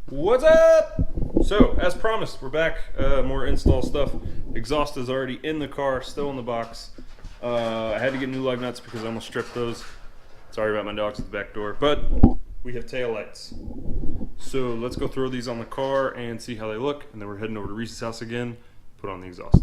What's up? So, as promised, we're back. More install stuff. Exhaust is already in the car, still in the box. I had to get new lug nuts because I almost stripped those. Sorry about my dogs at the back door. But we have tail lights. So let's go throw these on the car and see how they look. And then we're heading over to Reese's house again, put on the exhaust.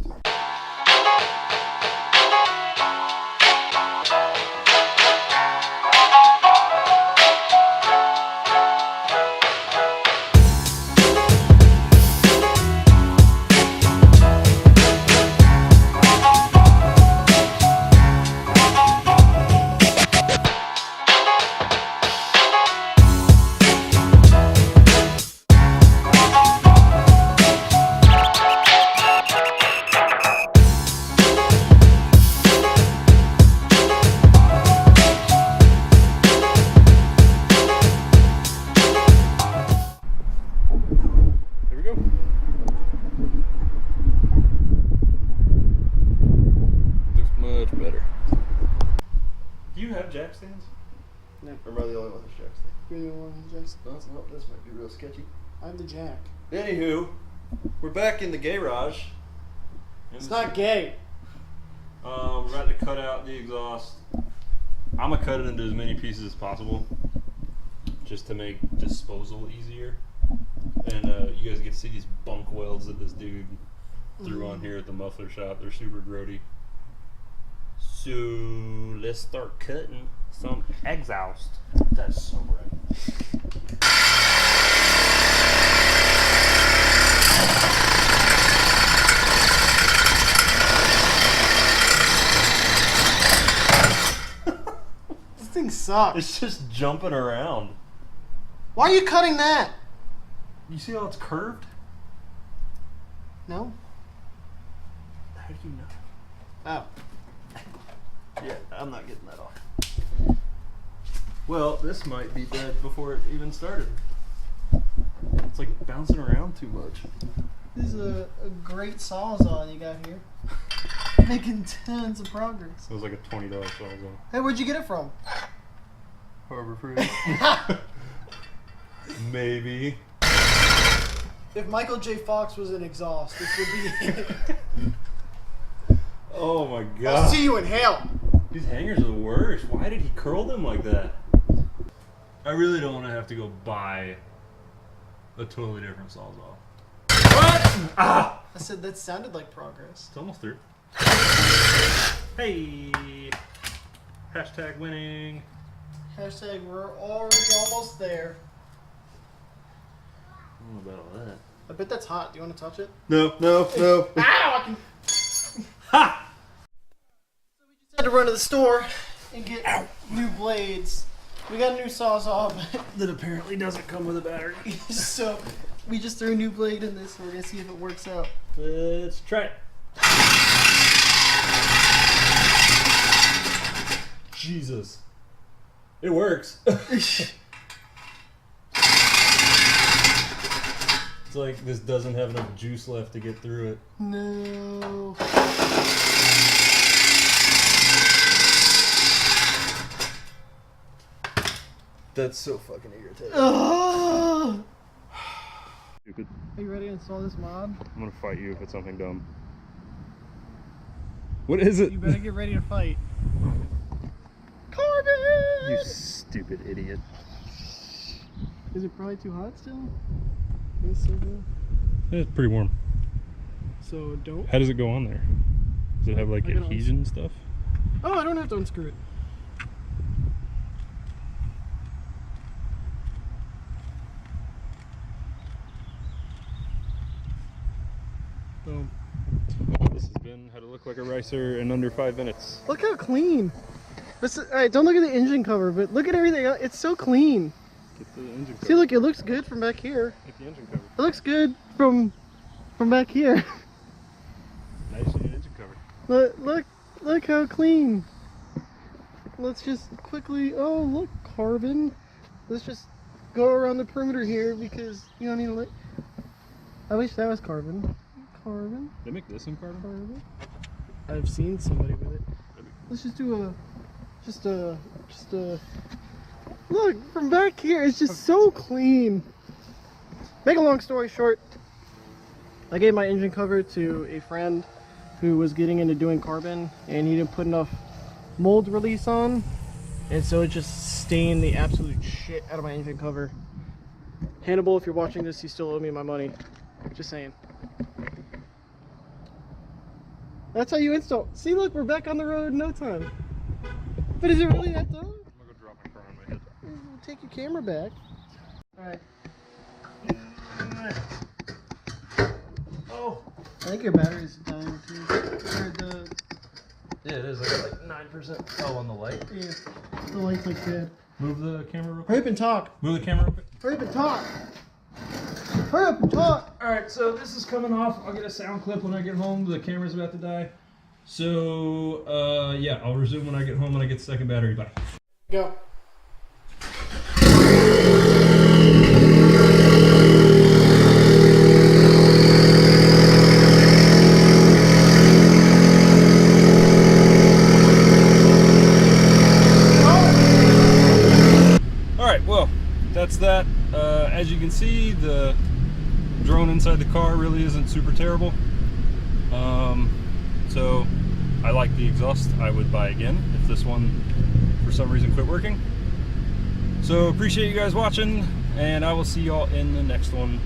Jack stands? No. Or am I the only one who's jack stand? You're the one who jacks. No, this might be real sketchy. I'm the jack. Anywho, we're back in the garage. It's not gay. We're about to cut out the exhaust. I'm gonna cut it into as many pieces as possible, just to make disposal easier. And you guys get to see these bunk welds that this dude threw on here at the muffler shop. They're super grody. So let's start cutting some exhaust. That's so right. This thing sucks. It's just jumping around. Why are you cutting that? You see how it's curved? No. How do you know? Oh. Yeah, I'm not getting that off. Well, this might be dead before it even started. It's like bouncing around too much. This is a great sawzall you got here. Making tons of progress. It was like a $20 sawzall. Hey, where'd you get it from? Harbor Freight. Maybe. If Michael J. Fox was an exhaust, this would be it. Oh my god. I'll see you in hell. These hangers are the worst. Why did he curl them like that? I really don't want to have to go buy a totally different sawzall. What? Ah! I said that sounded like progress. It's almost through. Hey! Hashtag winning. Hashtag we're already almost there. I don't know about all that. I bet that's hot. Do you want to touch it? No. Ow! I can... Ha! So we just had to run to the store and get new blades. We got a new sawzall, but That apparently doesn't come with a battery. so we just threw a new blade in this. We're gonna see if it works out. Let's try it. Jesus. It works. It's like this doesn't have enough juice left to get through it. No. That's so fucking irritating. Ugh. Stupid. Are you ready to install this mod? I'm gonna fight you if it's something dumb. What is it? You better get ready to fight. Carbon! You stupid idiot. Is it probably too hot still? It's so good. It's pretty warm. So don't. How does it go on there? Does it have like I can adhesion stuff? Oh, I don't have to unscrew it. Boom. This has been how to look like a ricer in under 5 minutes. Look how clean. Alright, don't look at the engine cover, but look at everything else. It's so clean. Get the engine cover. See, look, it looks good from back here. Get the engine cover. It looks good from back here. Nice engine cover. Look how clean. Let's just quickly, oh look, carbon. Let's just go around the perimeter here because you don't need to let, I wish that was carbon. Carbon. They make this in carbon? Carbon. I've seen somebody with it. Let's just do just a look from back here. It's just so clean. Make a long story short, I gave my engine cover to a friend who was getting into doing carbon, and he didn't put enough mold release on, and so it just stained the absolute shit out of my engine cover. Hannibal, if you're watching this, you still owe me my money. Just saying. That's how you install. See, look, we're back on the road in no time. But is it really that dumb? I'm gonna go drop my car on my head. Take your camera back. Alright. Oh, I think your battery's dying too. Or the, Yeah, it is. I got like 9%. Oh, on the light. yeah, the light's like dead. Move the camera real quick. Hurry up and talk. Move the camera real quick. Hurry up and talk. Hurry up and talk. Alright, so this is coming off. I'll get a sound clip when I get home. The camera's about to die. So, yeah, I'll resume when I get home when I get the second battery. Bye. Go. Alright, well, that's that. As you can see, the drone inside the car really isn't super terrible. So I like the exhaust. I would buy again if this one for some reason quit working. So appreciate you guys watching, and I will see y'all in the next one.